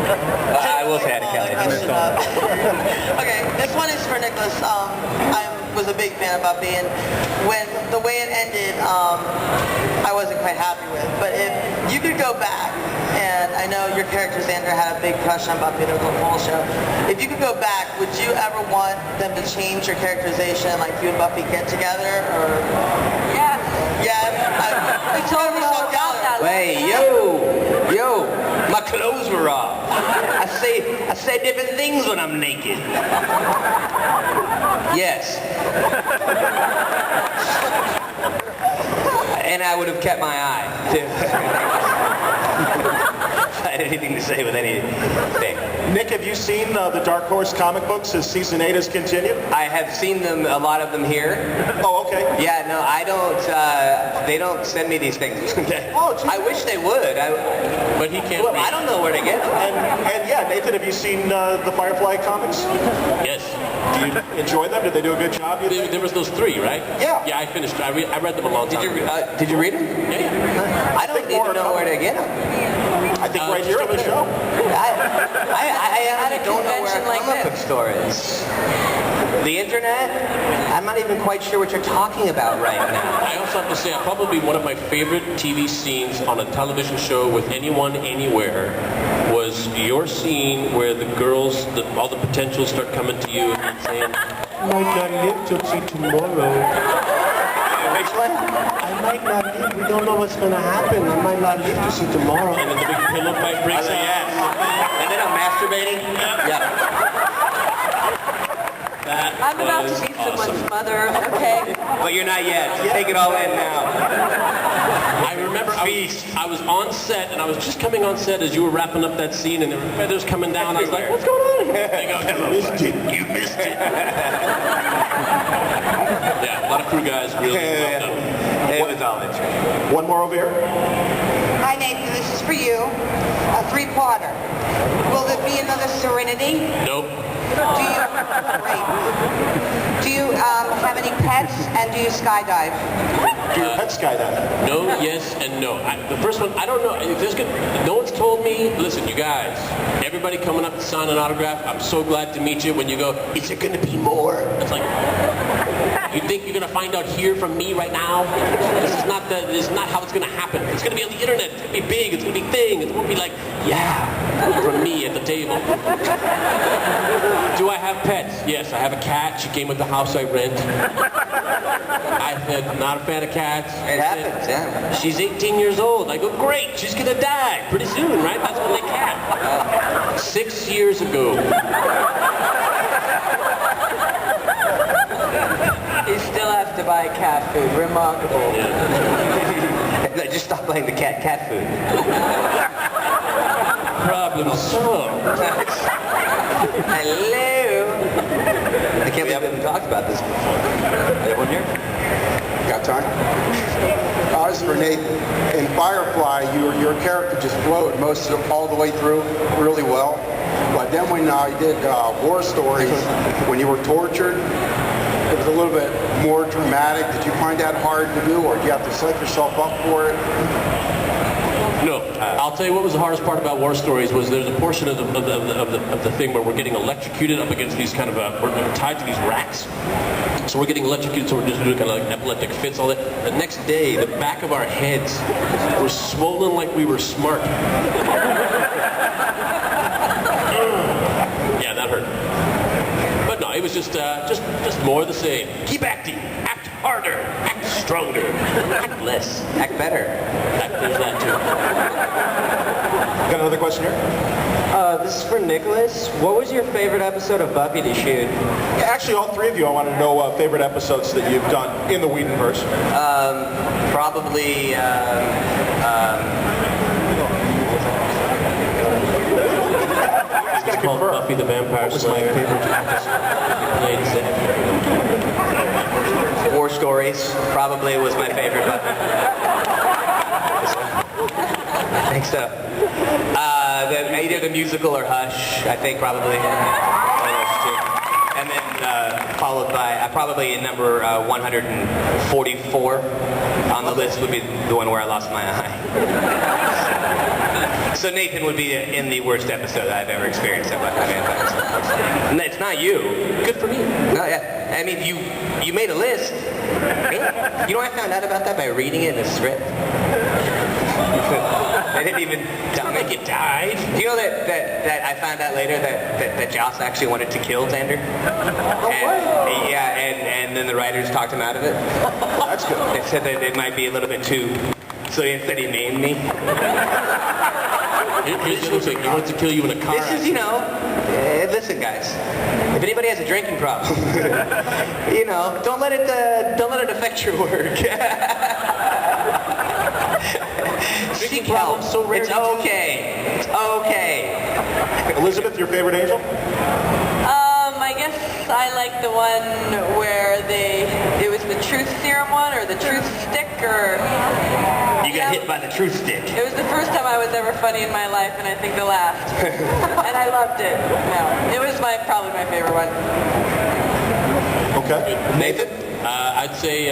I will say hi to Kelly. Okay, this one is for Nicholas. I was a big fan of Buffy, and when the way it ended, I wasn't quite happy with. But if you could go back, and I know your character Xander had a big crush on Buffy the whole show. If you could go back, would you ever want them to change your characterization, like you and Buffy get together, or? Yes. Yes. I totally so jealous. Hey, yo, my clothes were off. I say different things when I'm naked. Yes. And I would have kept my eye, too. If I had anything to say with anything. Nick, have you seen the Dark Horse comic books as season 8 has continued? I have seen them, a lot of them here. Oh, okay. Yeah, no, I don't, they don't send me these things. Oh, geez. I wish they would. But he can't Well, read. I don't know where to get them. And yeah, Nathan, have you seen the Firefly comics? Yes. Do you enjoy them? Did they do a good job, you think? There was those 3, right? Yeah. Yeah, I finished. I read them a long time ago. Did you read them? Yeah. I don't even know where to get them. I think right here on the show. I don't know where a like comic book store is. The internet? I'm not even quite sure what you're talking about right now. I also have to say, probably one of my favorite TV scenes on a television show with anyone, anywhere, was your scene where the girls, all the potentials start coming to you and saying, I might not live to see tomorrow. Which one? I might not live. We don't know what's going to happen. I might not live to see tomorrow. And then the big pillow fight breaks out. Yes. And then I'm masturbating? Yeah. I'm about to be someone's mother, okay? But you're not yet. So take it all in now. I remember I was on set, and I was just coming on set as you were wrapping up that scene, and there were feathers coming down. I was like, what's going on here? They go, you missed it. You missed it. Yeah, a lot of crew guys really well done. It was all interesting. One more over here. Hi Nathan, this is for you. A 3-parter. Will there be another Serenity? Nope. Do you have any pets, and do you skydive? Do your pet skydive? No, yes, and no. The first one, I don't know. If there's no one's told me. Listen, you guys, everybody coming up to sign an autograph, I'm so glad to meet you. When you go, is there going to be more? It's like, you think you're going to find out here from me right now? This is not how it's going to happen. It's going to be on the internet. It's going to be big. It's going to be thing. It won't be like, yeah, from me at the table. Do I have pets? Yes, I have a cat. She came with the house I rent. I'm not a fan of cats. It happens, yeah. She's 18 years old. I go, great, she's gonna die pretty soon, right? That's when they cat. 6 years ago. He still has to buy cat food. Remarkable. Just stop buying the cat food. Problem solved. Hello. I can't believe we haven't talked about this before. Anyone here? Got time? This is for Nathan. In Firefly, your character just flowed all the way through really well. But then when I did War Stories, when you were tortured, it was a little bit more dramatic. Did you find that hard to do, or do you have to set yourself up for it? No, I'll tell you what was the hardest part about War Stories was there's a portion of the thing where we're getting electrocuted up against these kind of, we're tied to these racks. So we're getting electrocuted, so we're just doing kind of like epileptic fits, all that. The next day, the back of our heads were swollen like we were smart. Yeah, that hurt. But no, it was just more of the same. Keep acting. Act harder. Act stronger. Act less. Act better. There's that too. Got another question here? This is for Nicholas. What was your favorite episode of Buffy to shoot? Yeah, actually, all 3 of you, I want to know favorite episodes that you've done in the Whedonverse. Probably, It's called Buffy the Vampire Slayer. Played Zed. War Stories probably was my favorite Buffy. I think so. Either the musical or Hush, I think probably. And then followed by probably number 144 on the list would be the one where I lost my eye. So Nathan would be in the worst episode I've ever experienced at Buffy the Vampire Slayer. And it's not you. Good for me. No, yeah. I mean, you made a list. You know I found out about that by reading it in the script? They didn't even make it died. Do you know that I found out later that Joss actually wanted to kill Xander? Yeah, and then the writers talked him out of it. That's good. They said that it might be a little bit too... So instead he named me. Here's the other thing. He wanted to kill you in a car This is, listen guys, if anybody has a drinking problem, don't let it affect your work. Seek help. So rare. It's okay. It's okay. Elizabeth, your favorite angel? I guess I like the one where it was the truth serum one, or the truth stick, or... You got hit by the truth stick. It was the first time I was ever funny in my life, and I think the last. And I loved it. No, it was probably my favorite one. Okay. Nathan? I'd say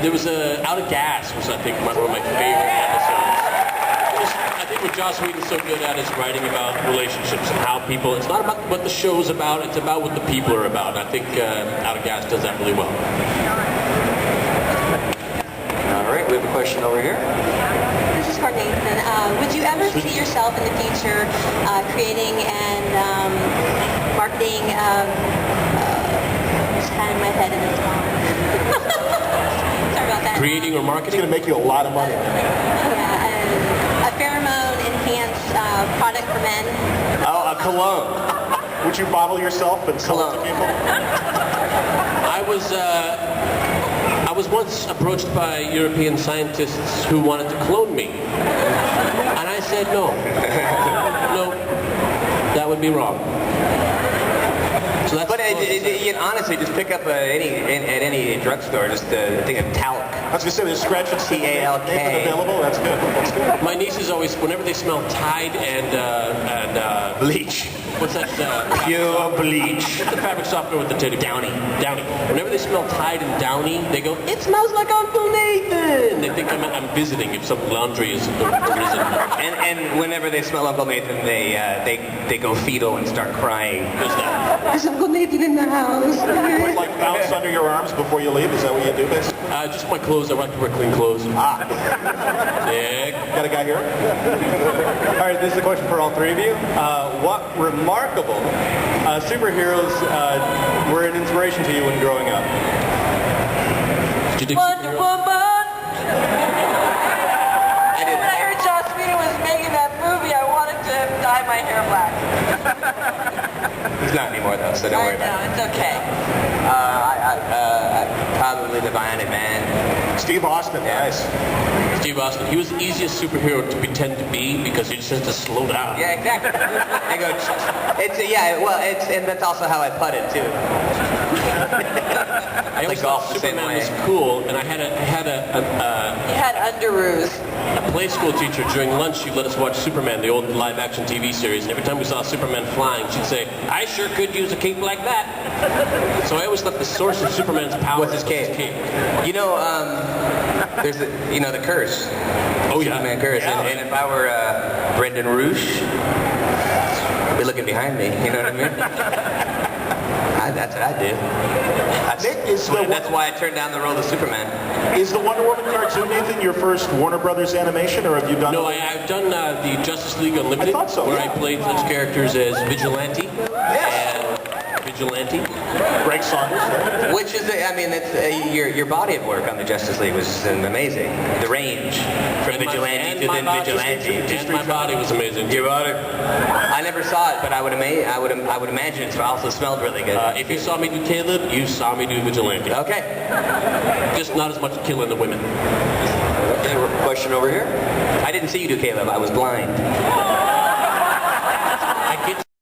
there was Out of Gas was, I think, one of my favorite episodes. I think what Joss Whedon's so good at is writing about relationships and how people, it's not about what the show's about, it's about what the people are about. And I think Out of Gas does that really well. All right, we have a question over here. This is for Nathan. Would you ever see yourself in the future creating and marketing? It's kind of my head in this moment. Sorry about that. Creating or It's marketing? going to make you a lot of money. Yeah, a pheromone-enhanced product for men. Oh, a cologne. Would you bottle yourself and sell it to people? I was once approached by European scientists who wanted to clone me. And I said no. No, that would be wrong. So that's You can honestly just pick up at any drugstore, just a thing of talc. I was going to say, there's scratch and sniff TALK. available. That's good. That's good. my nieces always, whenever they smell Tide and Bleach. what's that? Pure bleach. What's the fabric softener with the titty? Downy. Whenever they smell Tide and Downy, they go, "It smells like Uncle Nathan." They think I'm visiting if some laundry is arisen. And whenever they smell Uncle Nathan, they go fetal and start crying. Who's that? There's Uncle Nathan in the house. Put, like, bounce under your arms before you leave? Is that what you do, basically? Just my clothes. I like to wear clean clothes. Sick. Got a guy here? All right, this is a question for all three of you. What remarkable superheroes were an inspiration to you when growing up? Did you think Wonder Woman! When I heard Joss Whedon was making that movie, I wanted to dye my hair black. He's not anymore though, so don't worry about it. No, it's okay. Probably the Bionic Man. Steve Austin. Nice. Steve Austin? He was the easiest superhero to pretend to be because he just has to slow down. Yeah, exactly. I go. And that's also how I putted too. I always thought Superman was cool, and I had He had underoos. a play school teacher during lunch. She let us watch Superman, the old live-action TV series, and every time we saw Superman flying, she'd say, "I sure could use a cape like that." So I always thought the source of Superman's power What's his cape? There's the curse. Oh yeah, Superman curse. Yeah. And if I were Brendon Rouge, I'd be looking behind me. You know what I mean? That's what I do. That's why I turned down the role of Superman. Is the Wonder Woman cartoon, Nathan, your first Warner Brothers animation, or have you done... No, I've done the Justice League Unlimited, I thought so, where yeah. I played such characters as Vigilante and Vigilante. Greg Saunders. Right? Which is, your body of work on the Justice League was amazing. The range from vigilante to then vigilante. And my body was amazing. Your body. I never saw it, but I would imagine it also smelled really good. If you saw me do Caleb, you saw me do Vigilante. Okay. Just not as much killing the women. Okay, question over here. I didn't see you do Caleb. I was blind.